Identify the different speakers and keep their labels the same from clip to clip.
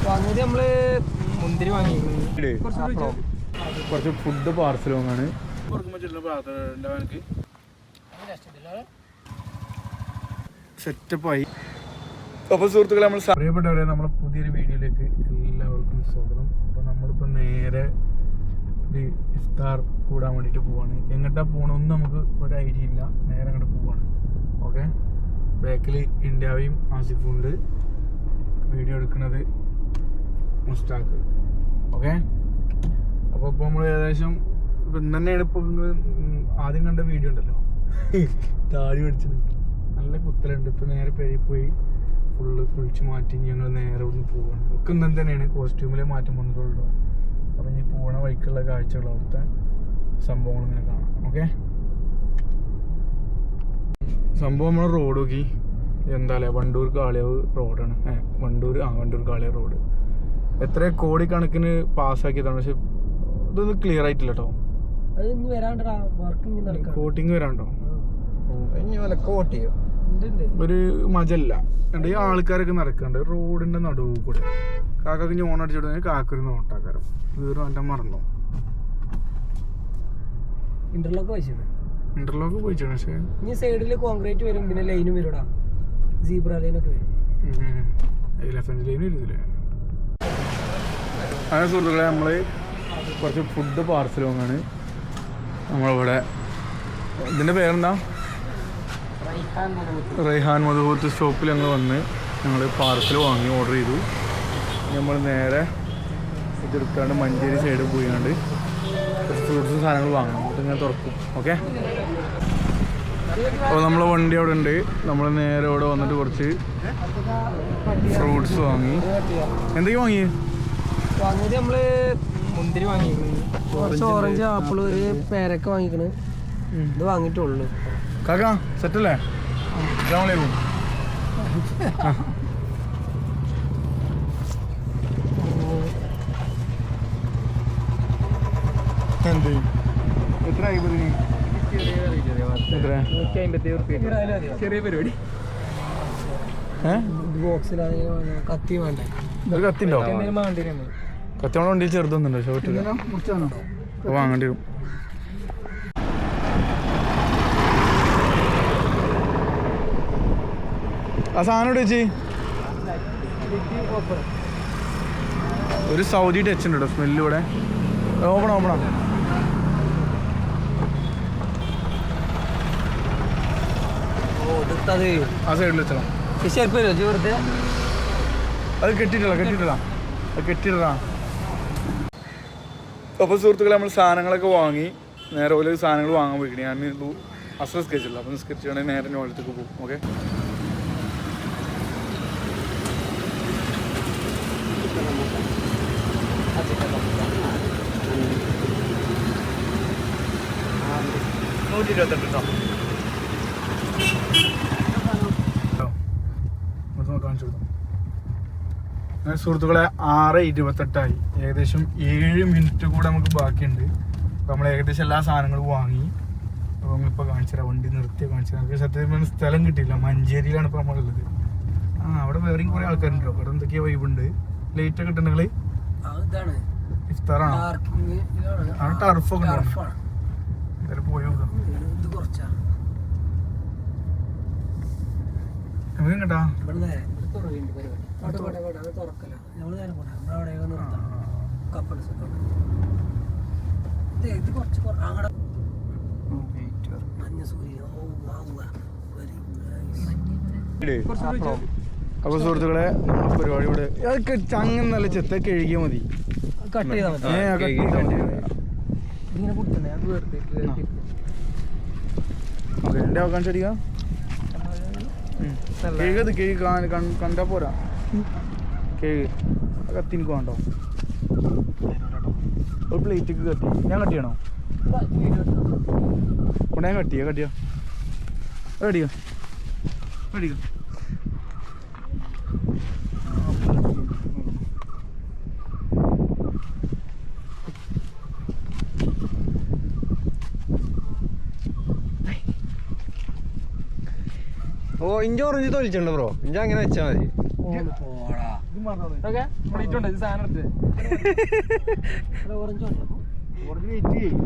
Speaker 1: വാങ്ങിയത് നമ്മള് മുന്തിരി വാങ്ങിയത്
Speaker 2: കുറച്ച് ഫുഡ് പാർസൽ വാങ്ങാണ്. സെറ്റപ്പായി. അപ്പോൾ സുഹൃത്തുക്കളെ, നമ്മൾ പ്രിയപ്പെട്ടവരെ നമ്മളെ പുതിയൊരു വീഡിയോയിലേക്ക് എല്ലാവർക്കും സ്വാഗതം. അപ്പോൾ നമ്മളിപ്പോൾ നേരെ ഒരു ഇഫ്താർ കൂടാൻ വേണ്ടിയിട്ട് പോവാണ്. എങ്ങോട്ടാണ് പോകണമെന്ന് നമുക്ക് ഒരു ഐഡിയ ഇല്ല. നേരെ അങ്ങോട്ട് പോവാണ്. ഓക്കെ, ബാക്കിൽ ഇന്ത്യാവയും ആസിഫും ഉണ്ട്. വീഡിയോ എടുക്കുന്നത് മുസ്താഖ്. ഓക്കെ, അപ്പോൾ ഇപ്പോൾ നമ്മൾ ഏകദേശം ഇപ്പം ഇന്ന് തന്നെയാണ് ഇപ്പോൾ ആദ്യം കണ്ട വീഡിയോ ഉണ്ടല്ലോ, താടി പിടിച്ചത് നല്ല കുത്തലുണ്ട്. ഇപ്പോൾ നേരെ പെരി പോയി ഫുള്ള് കുളിച്ച് മാറ്റി ഞങ്ങൾ നേരെ ഇവിടുന്ന് പോവാണ്. ഒക്കെ ഇന്ന് തന്നെയാണ്, കോസ്റ്റ്യൂമിലെ മാറ്റം വന്നിട്ടുള്ളൂ. അപ്പം ഇനി പോണ വഴിക്കുള്ള കാഴ്ചകൾ, അവിടുത്തെ സംഭവങ്ങൾ ഇങ്ങനെ കാണാം. ഓക്കെ, സംഭവം നമ്മൾ റോഡ് നോക്കി എന്താ പറയുക, വണ്ടൂർ കാളിയാവ് റോഡാണ്. വണ്ടൂർ കാളിയാവ് റോഡ് എത്ര കോടിക്കണക്കിന് പാസ്സാക്കിയതാണ്. പക്ഷെ ഇതൊന്നും ക്ലിയർ ആയിട്ടില്ല കേട്ടോ. കോട്ടിങ് വരാണ്ടോ? ഒരു മജല്ല ഈ ആൾക്കാരൊക്കെ നടക്കണ്ട് റോഡിന്റെ നടുവ് കൂടെ. കാക്കക്ക് ഞോൺ അടിച്ചിട്ട് കാക്കൊരു നോട്ടാക്കാരം വേറെ എൻ്റെ മറന്നോ. ഇന്റർലോക്ക് പോയിച്ചു. പക്ഷേ
Speaker 1: ഇനി സൈഡിൽ കോൺക്രീറ്റ് വരും, പിന്നെ ലൈനും വരൂടാ, സീബ്ര ലൈനൊക്കെ വരും.
Speaker 2: എലഫന്റ് ലൈൻ വരുന്നില്ലേ? അങ്ങനെ സുഹൃത്തുക്കളെ, നമ്മൾ കുറച്ച് ഫുഡ് പാർസൽ വാങ്ങാണ്. നമ്മളിവിടെ ഇതിൻ്റെ പേരെന്താ, റൈഹാൻ മധുഹൂത്ത് ഷോപ്പിൽ ഞങ്ങൾ വന്ന് ഞങ്ങൾ പാർസൽ വാങ്ങി ഓർഡർ ചെയ്തു. നമ്മൾ നേരെ ഇതെടുക്കാണ്ട് മഞ്ചേരി സൈഡ് പോയാണ്ട് കുറച്ച് ഫ്രൂട്ട്സും സാധനങ്ങൾ വാങ്ങണം. എന്നിട്ട് ഇങ്ങനെ തുറക്കും. ഓക്കെ, അപ്പോൾ നമ്മളെ വണ്ടി അവിടെ ഉണ്ട്. നമ്മൾ നേരെ ഇവിടെ വന്നിട്ട് കുറച്ച് ഫ്രൂട്ട്സ് വാങ്ങി. എന്തൊക്കെയാ വാങ്ങിയത്?
Speaker 1: നമ്മള് മുന്തിരി വാങ്ങിക്കണ്, കുറച്ച് ഓറഞ്ച്, ആപ്പിൾ, ഒരു പേരക്ക വാങ്ങിക്കണ്. ഇത് വാങ്ങിയിട്ടുള്ളു.
Speaker 2: കാക്കാ സെറ്റല്ലേ? അസ്സലാമു എന്ത് എത്ര ആയിപ്പതിന്?
Speaker 1: ചെറിയ പരിപാടി. കത്തി വേണ്ട?
Speaker 2: ഒരു കത്തിണ്ടോ? കത്തി നമ്മളെ വണ്ടിയിൽ ചെറുതൊന്നുണ്ടോ? ഷോട്ടില്ല, അപ്പോൾ വാങ്ങേണ്ടി വരും. ആ സാധനം ഇവിടെ വെച്ച് ഒരു സൗദി ടച്ച് ഉണ്ട് കേട്ടോ സ്മെല്ല് ഇവിടെ. ഓപ്പണാ ആ സൈഡിൽ വെച്ചോ. അത് കെട്ടിയിട്ടാ. അപ്പോൾ സുഹൃത്തുക്കളെ, നമ്മൾ സാധനങ്ങളൊക്കെ വാങ്ങി നേരെ ഓരോ സാധനങ്ങൾ വാങ്ങാൻ പോയിക്കണേ. ഞാൻ അസ്ര സ്കെച്ചില്ല, അപ്പം സ്കെച്ച് വേണമെങ്കിൽ നേരെ നോളത്തേക്ക് പോകും. ഓക്കെ, സുഹൃത്തുക്കളെ 6:28 ഏകദേശം 7 മിനിറ്റ് കൂടെ നമുക്ക് ബാക്കിയുണ്ട്. അപ്പോൾ നമ്മൾ ഏകദേശം എല്ലാ സാധനങ്ങളും വാങ്ങി. അപ്പോൾ നമ്മളിപ്പോൾ കാണിച്ചുതരാം, വണ്ടി നിർത്തി കാണിച്ചുതരാം. നമുക്ക് സത്യത്തിൽ സ്ഥലം കിട്ടിയില്ല, മഞ്ചേരിയിലാണ് ഇപ്പോൾ നമ്മളുള്ളത്. അവിടെ വേറെയും കുറേ ആൾക്കാരുണ്ടോ. അവിടെ എന്തൊക്കെയോ വൈബുണ്ട്. ലൈറ്റ് ഒക്കെ ഇട്ടുണ്ടെങ്കിൽ ഇഫ്താറാണോ? അവിടെ ടർഫൊക്കെ ഉണ്ടോ? എന്തായാലും പോയി നോക്കാം. കേട്ടാ അപ്പൊ സുഹൃത്തുക്കളെ, പരിപാടി ഇവിടെ ചങ്ങൻ നല്ല ചെത്ത കഴുകിയാൽ മതി. എന്റെ ആക്കാൻ ചെടിയാ കേൾക്കത് കണ്ടാ പോരാ. കേക്ക് കത്തിനിക്ക് വേണ്ടോ? ഒരു പ്ലേറ്റിക്ക് കത്തി ഞാൻ കട്ടിയാണോ? കൊണ്ടേ കട്ടിയാ റെഡിയാ.
Speaker 3: ഓ ഇഞ്ചി ഓറഞ്ച് തൊലിച്ചിട്ടുണ്ട് ബ്രോ ഇഞ്ചി അങ്ങനെ വെച്ചാ മതി
Speaker 1: പോടാ
Speaker 2: ഓക്കെ വിളിച്ചിട്ടുണ്ട് ഇത് സാധനം എടുത്ത്
Speaker 1: ഓറഞ്ച്
Speaker 2: ഓറഞ്ച് വെയിറ്റ് ചെയ്യും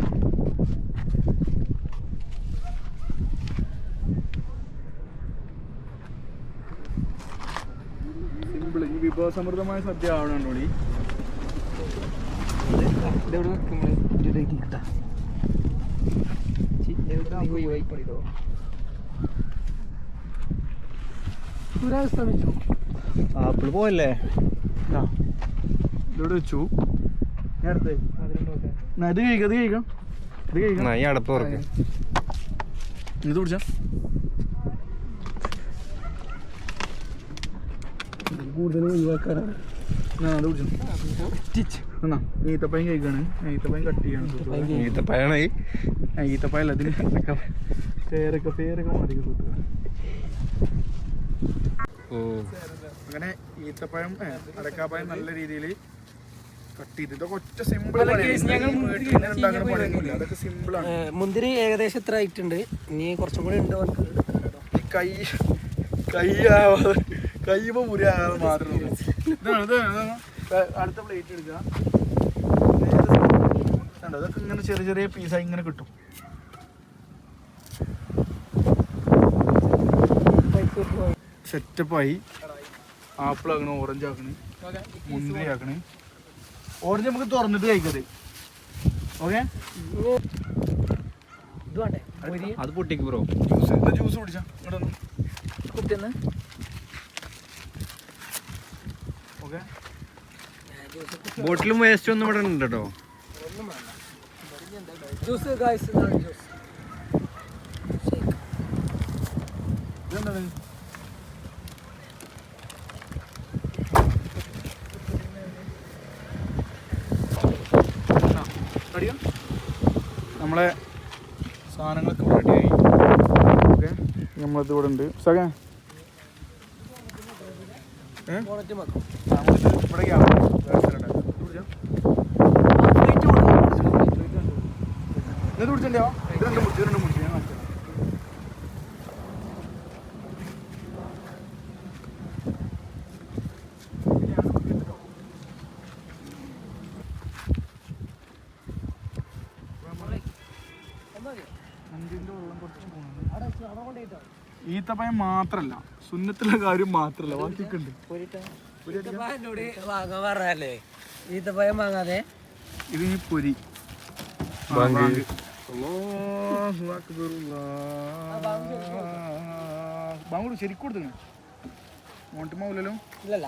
Speaker 2: സിമ്പിൾ ഈ വിഭവസമൃദ്ധമായ സദ്യ ആവണോളി
Speaker 1: ഇതെവിടെ വെക്കുമ്പോൾ ശ്രമിച്ചു
Speaker 3: ആപ്പിൾ പോയല്ലേ
Speaker 2: ഇതോടെ വെച്ചു നേരത്തെ ഇത് കഴിക്കാം ഇത് കഴിക്കാം ഇത് കഴിക്കാം
Speaker 3: ഈ അടപ്പ് തുറക്ക്
Speaker 2: ഇത് കുടിച്ചാ
Speaker 1: കൂടുതലും ഒഴിവാക്കാനാണ്
Speaker 2: അത് കുടിച്ചു എന്നാ ഈത്തപ്പഴം കഴിക്കാണ് ഈത്തപ്പഴം കട്ട് ചെയ്യാണ്
Speaker 3: ഈത്തപ്പഴാണ്
Speaker 2: ഈത്തപ്പഴല്ല അതിന് പേരൊക്കെ മാറി അങ്ങനെ ഈത്തപ്പഴം അടക്കാപ്പഴം നല്ല രീതിയിൽ കട്ട് ചെയ്ത് ഇതൊക്കെ ഒറ്റ സിമ്പിൾ അതൊക്കെ സിമ്പിളാണ്
Speaker 1: മുന്തിരി ഏകദേശം എത്ര ആയിട്ടുണ്ട് ഇനി കുറച്ചും കൂടി ഉണ്ട് അവർക്ക്
Speaker 2: കയ്യുമ്പോ മുറിയാകാതെ മാത്രം അടുത്ത പ്ലേറ്റ് എടുക്കുക അതൊക്കെ ഇങ്ങനെ ചെറിയ ചെറിയ പീസായി ഇങ്ങനെ കിട്ടും സെറ്റപ്പായി ആപ്പിൾ ആക്കണേ ഓറഞ്ച് ആക്കണേ മുന്തിരി ആക്കണേ ഓറഞ്ച് നമുക്ക് തുറന്നിട്ട് കഴിക്കത് ഓക്കെ
Speaker 1: ഇത് വേണ്ടേ
Speaker 3: അത് പൊട്ടിക്ക് ബ്രോ
Speaker 2: ജ്യൂസ് കുടിച്ചാ ഇങ്ങോട്ട്
Speaker 1: കുട്ടിയെന്ന്
Speaker 2: ഓക്കെ
Speaker 3: ബോട്ടിലും വേസ്റ്റ് ഒന്നും ഇവിടെ ഉണ്ട് കേട്ടോ
Speaker 1: ജ്യൂസ് ഗായ്സ് ജ്യൂസ്
Speaker 2: ഇതെന്താണ് നമ്മളെ സാധനങ്ങളൊക്കെ റെഡിയായി ഓക്കെ നമ്മളത് ഇവിടെ ഉണ്ട് സഖേ ഇത് കുടിച്ചോ ഇത് രണ്ടും മുടിച്ചു ഞാൻ കാണിച്ചു ഈത്തപ്പഴം മാത്രല്ല സുന്നത്തുള്ള കാര്യം മാത്രല്ല ബാക്കിയൊക്കെ ഉണ്ട്
Speaker 1: വാങ്ങാൻ പറഞ്ഞല്ലേ ഈത്തപ്പഴം വാങ്ങാതെ
Speaker 2: ഇത് ഈ പൊരി ബാങ്കോട് ശരിക്കും കൊടുത്തു മോണ്ടിമാവില്ലല്ലോ
Speaker 1: ഇല്ലല്ല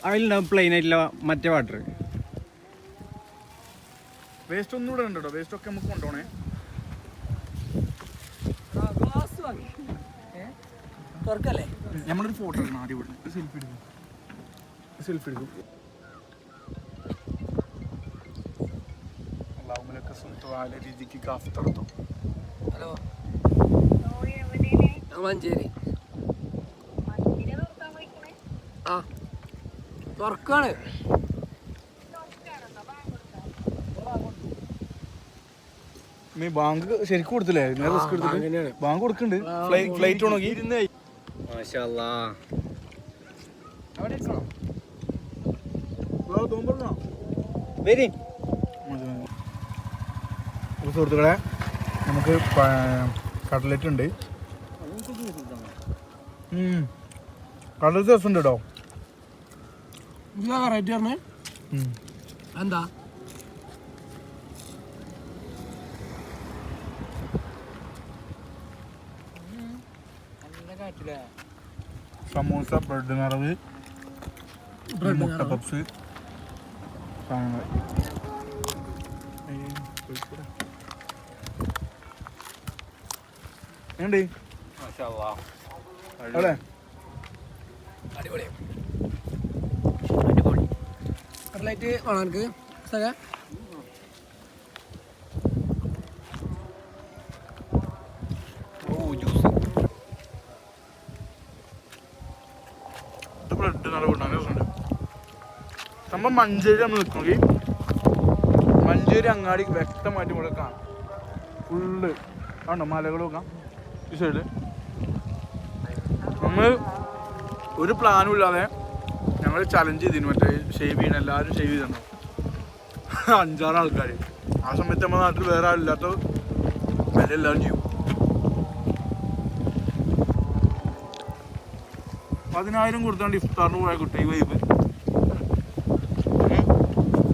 Speaker 3: അതിലുണ്ടാവും പ്ലെയിൻ ആയിട്ടുള്ള മറ്റേ വാട്ടർ
Speaker 2: വേസ്റ്റ് ഒന്നും ഇവിടെ ഉണ്ട് കേട്ടോ വേസ്റ്റ് ഒക്കെ നമുക്ക് കൊണ്ടുപോണേ
Speaker 1: തുറക്കല്ലേ
Speaker 2: നമ്മളൊരു ഫോട്ടോ എടുക്കണം ആദ്യം ഇവിടെ സെൽഫി എടുക്കും സെൽഫി എടുക്കും എല്ലാവരുമൊക്കെ സുഹൃത്തുവാല രീതിക്ക് കാഫ് തടത്തും
Speaker 1: ഹലോ മഞ്ചേരി ആ തുറക്കാണ്
Speaker 2: ബാങ്ക് ശരിക്കും കൊടുത്തില്ലേ റിസ്ക് എടുത്തിട്ട് ബാങ്ക് കൊടുക്കുന്നുണ്ട് ഫ്ലൈറ്റ് നോക്കി സുഹൃത്തുക്കളെ നമുക്ക് കട്ട്ലറ്റ് ഉണ്ട് കട്ട്ലറ്റ് രസമുണ്ട് കേട്ടോ
Speaker 1: റേറ്റ് പറഞ്ഞേ എന്താ
Speaker 2: സമൂസ ബ്രെഡ് നിറവ് മുട്ട പപ്സ് സാധനങ്ങൾ എങ്ങണ്ട് അല്ലേ
Speaker 1: അടിപൊളി കട്ട്ലറ്റ് വേണം എനിക്ക് സക
Speaker 2: ബ്രെഡ് നിറവ് സംഭവം മഞ്ചേരി നമ്മൾ നിൽക്കണമെങ്കിൽ മഞ്ചേരി മഞ്ചേരി അങ്ങാടി വ്യക്തമായിട്ട് ഇവിടെ കാണാം. ഫുള്ള് ആണോ മലകൾ നോക്കാം ഈ സൈഡ്. നമ്മൾ ഒരു പ്ലാനും ഇല്ലാതെ ഞങ്ങൾ ചലഞ്ച് ചെയ്തിരുന്നു. മറ്റേ ഷേവ് ചെയ്യണം, എല്ലാവരും ഷേവ് ചെയ്തിരുന്നു. 5-6 ആൾക്കാർ. ആ സമയത്ത് നമ്മുടെ നാട്ടിൽ വേറെ ആളില്ലാത്ത വില എല്ലാവരും ചെയ്യും. 10,000 കൊടുത്താണ്ട് ഇഫ്താറിന് പോയ കുട്ടി വൈബ്.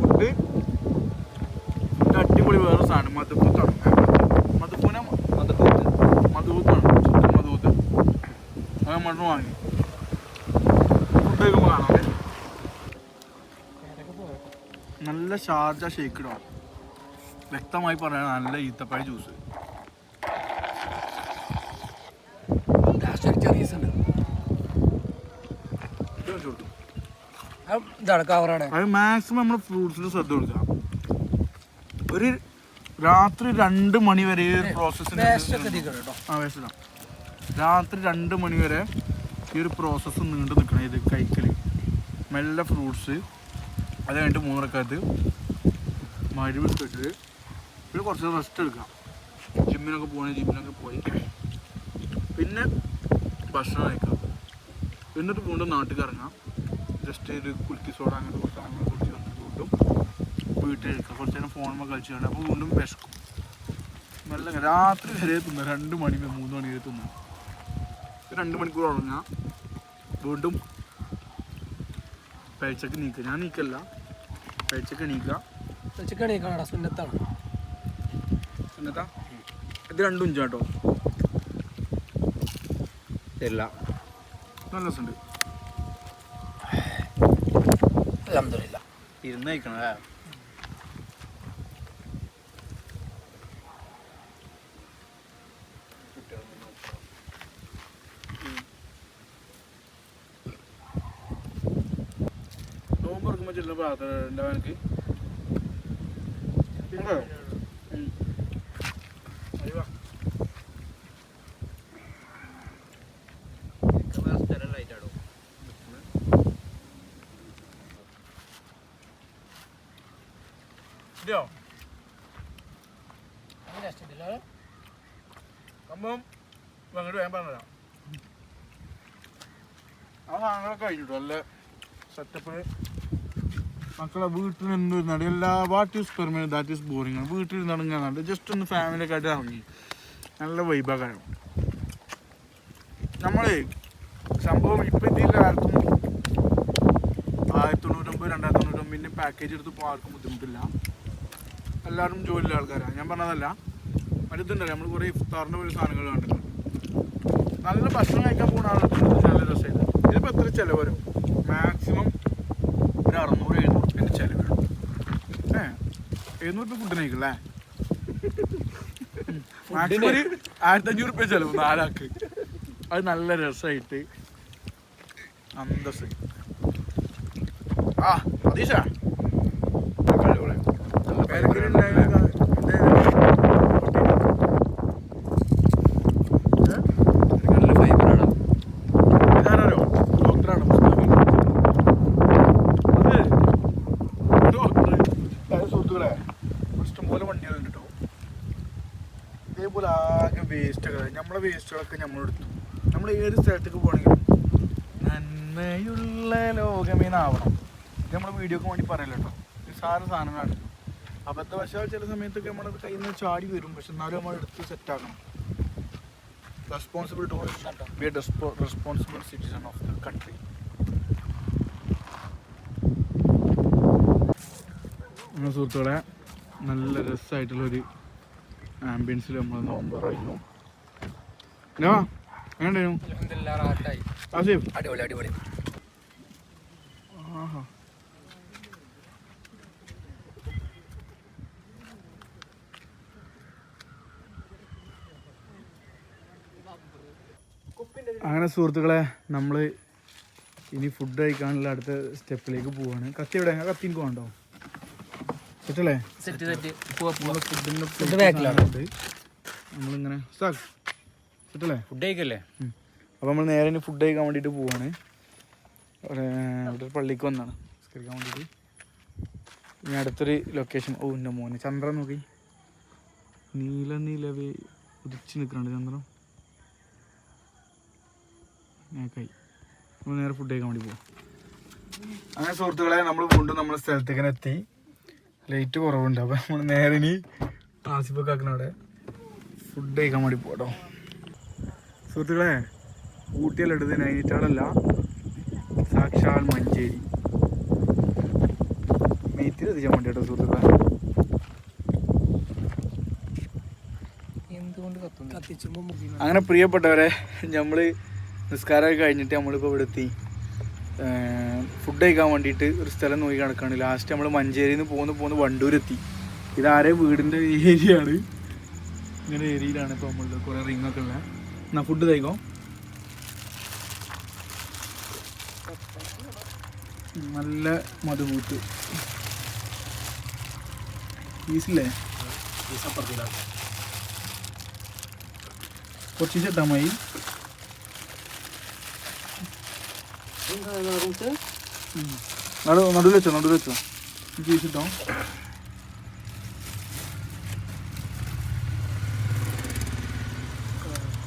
Speaker 2: ഫുഡ് അടിപൊളി. വേറെ സാധനം മധുപൂത്താണ്. മധുപൂത്താണ് മധുപൂത്ത്. അത് മണ്ണ് വാങ്ങി ഫുഡ് കഴിക്കുമ്പോൾ കാണാം. നല്ല ഷാർജ ഷേക്ക് ഇടാം. വ്യക്തമായി പറയാൻ നല്ല ഈത്തപ്പഴ ജ്യൂസ്. അത് മാക്സിമം നമ്മൾ ഫ്രൂട്ട്സിൽ ശ്രദ്ധ കൊടുക്കുക. ഒരു രാത്രി 2 മണി വരെ പ്രോസസ്സിന് രാത്രി 2 മണി വരെ ഈ ഒരു പ്രോസസ്സ് നീണ്ടു നിൽക്കണം. ഇത് കഴിക്കൽ മെല്ലെ ഫ്രൂട്ട്സ്. അത് കഴിഞ്ഞിട്ട് 3 റക്അത്ത് മഗ്‌രിബ് ഇട്ടിട്ട് പിന്നെ കുറച്ച് റെസ്റ്റ് എടുക്കാം. ജിമ്മിനൊക്കെ പോയി പിന്നെ ഭക്ഷണം കഴിക്കാം. എന്നിട്ട് വീണ്ടും നാട്ടിൽ ഇറങ്ങാം. ജസ്റ്റ് ഒരു കുലുക്കി സോഡ അങ്ങനത്തെ കുറച്ച് സാധനങ്ങൾ കുടിച്ച് വന്നിട്ട് വീണ്ടും വീട്ടിൽ കഴിക്കാം. കുറച്ച് നേരം ഫോണിൽ കളിച്ച് കാണാം. അപ്പോൾ വീണ്ടും വിശക്കും. നല്ല രാത്രി വരെ തിന്നാം. 2 മണി 3 മണി വരെ തിന്നാം. 2 മണിക്കൂർ ഉറങ്ങാം. വീണ്ടും പഴിച്ചക്ക് നീക്കുക. ഞാൻ നീക്കല്ല, പഴിച്ചക്ക് എണീക്കുക. സുന്നത്താ ഇത് 2 ഇഞ്ച് കേട്ടോ.
Speaker 3: ഇല്ല
Speaker 2: നല്ല രസമുണ്ട്.
Speaker 3: ഇരുന്ന് കഴിക്കണം.
Speaker 2: നോമ്പ് തുറക്കുമ്പോൾ ചെല്ലുന്ന പ്രാർത്ഥന ഉണ്ടാവും എനിക്ക്. സംഭവം അങ്ങോട്ട് വേഗം പറഞ്ഞുതരാം. ആ സാധനങ്ങളൊക്കെ കഴിഞ്ഞിട്ടു നല്ല സെറ്റപ്പ്. മക്കളെ വീട്ടിൽ നിന്ന് വരുന്നുണ്ട് എല്ലാ what is permanent that is boring ആണ്. വീട്ടിൽ നിന്നിറങ്ങാറുണ്ട്. ജസ്റ്റ് ഒന്ന് ഫാമിലിയൊക്കെ ആയിട്ട് ഇറങ്ങി നല്ല വൈബാക്കാരം. നമ്മളെ സംഭവം ഇപ്പം ഇതിൻ്റെ ആർക്കും 1999 2099 പാക്കേജ് എടുത്ത് ഇപ്പോൾ ആർക്കും ബുദ്ധിമുട്ടില്ല. എല്ലാവരും ജോലിയുള്ള ആൾക്കാരാണ്. ഞാൻ പറഞ്ഞതല്ല, മറ്റേതുണ്ടല്ലോ നമ്മൾ കുറേ ഇഫ്താറിൻ്റെ ഒരു സാധനങ്ങൾ കണ്ടിട്ടുണ്ട്. നല്ല ഭക്ഷണം കഴിക്കാൻ പോകുന്ന ആൾക്ക് നല്ല രസമായിട്ട്. ഇതിപ്പോൾ എത്ര ചിലവ് വരും? മാക്സിമം ഒരു 600-700 ചിലവ് വരും. 700 ഫുഡിന് കഴിക്കില്ലേ? മാക്സിമം ഒരു 1500 ചിലവ് 4 ആൾക്ക്. അത് നല്ല രസമായിട്ട് അന്തസ്. അതീശ ഇഷ്ടംപോലെ വണ്ടികളുണ്ട് കേട്ടോ. ഇതേപോലെ ആകെ വേസ്റ്റൊക്കെ നമ്മളെ വേസ്റ്റുകളൊക്കെ നമ്മളെടുത്തു. നമ്മൾ ഏത് സ്ഥലത്തേക്ക് പോകണമെങ്കിലും നന്മയുള്ള ലോകമേന്നാവണം. ഇത് നമ്മൾ വീഡിയോക്ക് വേണ്ടി പറയല്ലോ കേട്ടോ. നിസ്സാര സാധനങ്ങളാണ്. അബദ്ധവശാൽ ചില സമയത്തൊക്കെ നമ്മുടെ കയ്യിൽ നിന്ന് ചാടി വരും. പക്ഷെ എന്നാലും നമ്മൾ എടുത്ത് സെറ്റാക്കണം. Responsible tourist, be a responsible citizen of the country. നമ്മുടെ സുഹൃത്തുക്കളെ നല്ല രസമായിട്ടുള്ളൊരു ആംബിയൻസിൽ നമ്മൾ നോമ്പ് പറയുന്നു. എങ്ങനെയായിരുന്നു?
Speaker 1: അടിപൊളി അടിപൊളി.
Speaker 2: ആഹാ അങ്ങനെ സുഹൃത്തുക്കളെ നമ്മൾ ഇനി ഫുഡ് കഴിക്കാനുള്ള അടുത്ത സ്റ്റെപ്പിലേക്ക് പോവാണ്. കത്തി എവിടെ? കത്തി എനിക്ക് വേണ്ടോ? സെറ്റല്ലേ? നമ്മളിങ്ങനെ സെറ്റല്ലേ?
Speaker 3: ഫുഡ് കഴിക്കല്ലേ?
Speaker 2: അപ്പോൾ നമ്മൾ നേരെ ഇനി ഫുഡ് കഴിക്കാൻ വേണ്ടിയിട്ട് പോവാണ്. ഇവിടെ ഒരു പള്ളിക്ക് വന്നാണ് നിസ്കരിക്കാൻ വേണ്ടിയിട്ട്. ഇനി അടുത്തൊരു ലൊക്കേഷൻ. ഓ എൻ്റെ മോനെ ചന്ദ്രൻ നോക്കി, നീല നീലവേ ഉദിച്ച് നിൽക്കുന്നുണ്ട് ചന്ദ്രൻ. ഞാക്കായി നമ്മൾ നേരെ ഫുഡ് കഴിക്കാൻ വേണ്ടി പോവാം. അങ്ങനെ സുഹൃത്തുക്കളെ നമ്മൾ വീണ്ടും നമ്മുടെ സ്ഥലത്തേക്ക് എത്തി. ലൈറ്റ് കുറവുണ്ട്, അപ്പോൾ നമ്മൾ നേരെ ഇനി ആസിഫൊക്കെ ആക്കുന്ന അവിടെ ഫുഡ് കഴിക്കാൻ വേണ്ടി പോട്ടോ. സുഹൃത്തുക്കളെ ഊട്ടിയല്ല എടുത്ത് നൈനിറ്റാളല്ല, സാക്ഷാൽ മഞ്ചേരി മെയ്ത്തിൽ എത്തിച്ചാൽ വേണ്ടി കേട്ടോ സുഹൃത്തുക്കളെ. അങ്ങനെ പ്രിയപ്പെട്ടവരെ നമ്മൾ നിസ്കാരമൊക്കെ കഴിഞ്ഞിട്ട് നമ്മളിപ്പോൾ ഇവിടെ എത്തി. ഫുഡ് കഴിക്കാൻ വേണ്ടിയിട്ട് ഒരു സ്ഥലം നോക്കി കിടക്കുകയാണ്. ലാസ്റ്റ് നമ്മൾ മഞ്ചേരിയിൽ നിന്ന് പോന്ന് വണ്ടൂരെത്തി. ഇതാരെ വീടിൻ്റെ ഏരിയ ആണ്, ഇങ്ങനെ ഏരിയയിലാണ് ഇപ്പോൾ നമ്മളുടെ കുറേ റിങ്ങൊക്കെ ഉള്ളത്. എന്നാൽ ഫുഡ് കഴിക്കാം. നല്ല മധുകൂട്ട് പീസില്ലേ, കുറച്ച് ചേട്ടാമായി നടുവിൽ വെച്ചോ പീസ് ഇട്ടോ.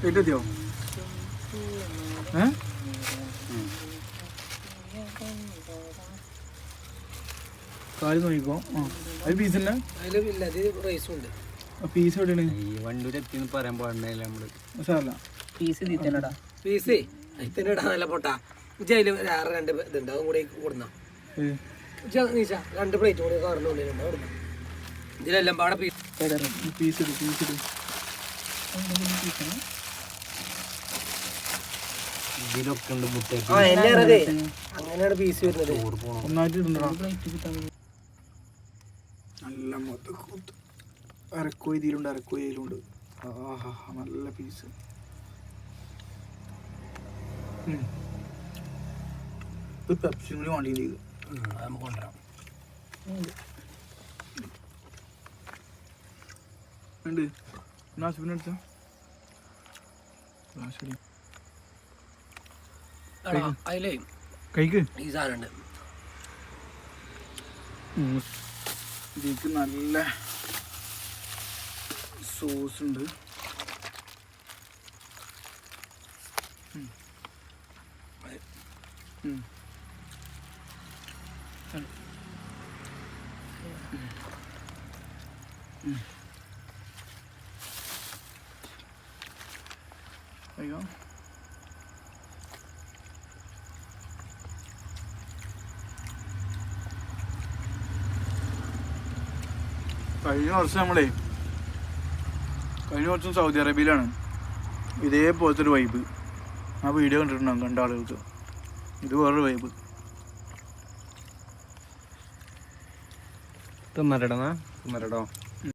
Speaker 2: എത്തിയോ കാല് നോക്കിക്കോ. അത് പീസ് തന്നെ, പീസ് എവിടെയാണ്?
Speaker 3: വണ്ടൂരെത്തിന്ന് പറയാൻ പാടില്ല നമ്മള്.
Speaker 2: സാറല്ല
Speaker 1: പീസ് തീറ്റനടാ, പീസേ അതിനടാ നല്ല പൊട്ടാ. അതിൽ വേറെ 2 ഇതുണ്ട്, അതും കൂടെ കൊടുന്ന നീച്ച 2 പ്ലേറ്റ് കൂടി കാറിനുള്ളിലുണ്ട് കൊടുന്ന. ഇതിലെല്ലാം പാടെ പീസ്
Speaker 2: ഇട്.
Speaker 3: ഇതിലൊക്കെ ഉണ്ട് മുട്ട.
Speaker 1: അങ്ങനെയാണ് പീസ് വരുന്നത്.
Speaker 2: ഒന്നായിട്ട് ഇടണ്ടോ? നല്ല മൊത്തക്കൂത്ത് അരക്കോയി ഇതിലുണ്ട്. ആഹാ നല്ല പീസ്. ഒരു പെപ്സിയും കൂടി വേണ്ടി ചെയ്ത്
Speaker 1: നമുക്ക് കൊണ്ടുവരാം.
Speaker 2: ഉണ്ട് നാശിപ്പിനെ അടിച്ചാ
Speaker 1: അതിലേ
Speaker 2: കൈക്ക്
Speaker 1: ഈ സാധനം
Speaker 2: ഇതിക്ക് നല്ല സോസ് ഉണ്ട്. അയ്യോ കഴിഞ്ഞ വർഷം സൗദി അറേബ്യയിലാണ് ഇതേപോലത്തെ ഒരു വൈബ്. ആ വീഡിയോ കണ്ടിട്ടുണ്ടാകും കണ്ട ആളുകൾക്ക്. ഇത് വേറൊരു വൈബ്.
Speaker 3: തിന്നരടോ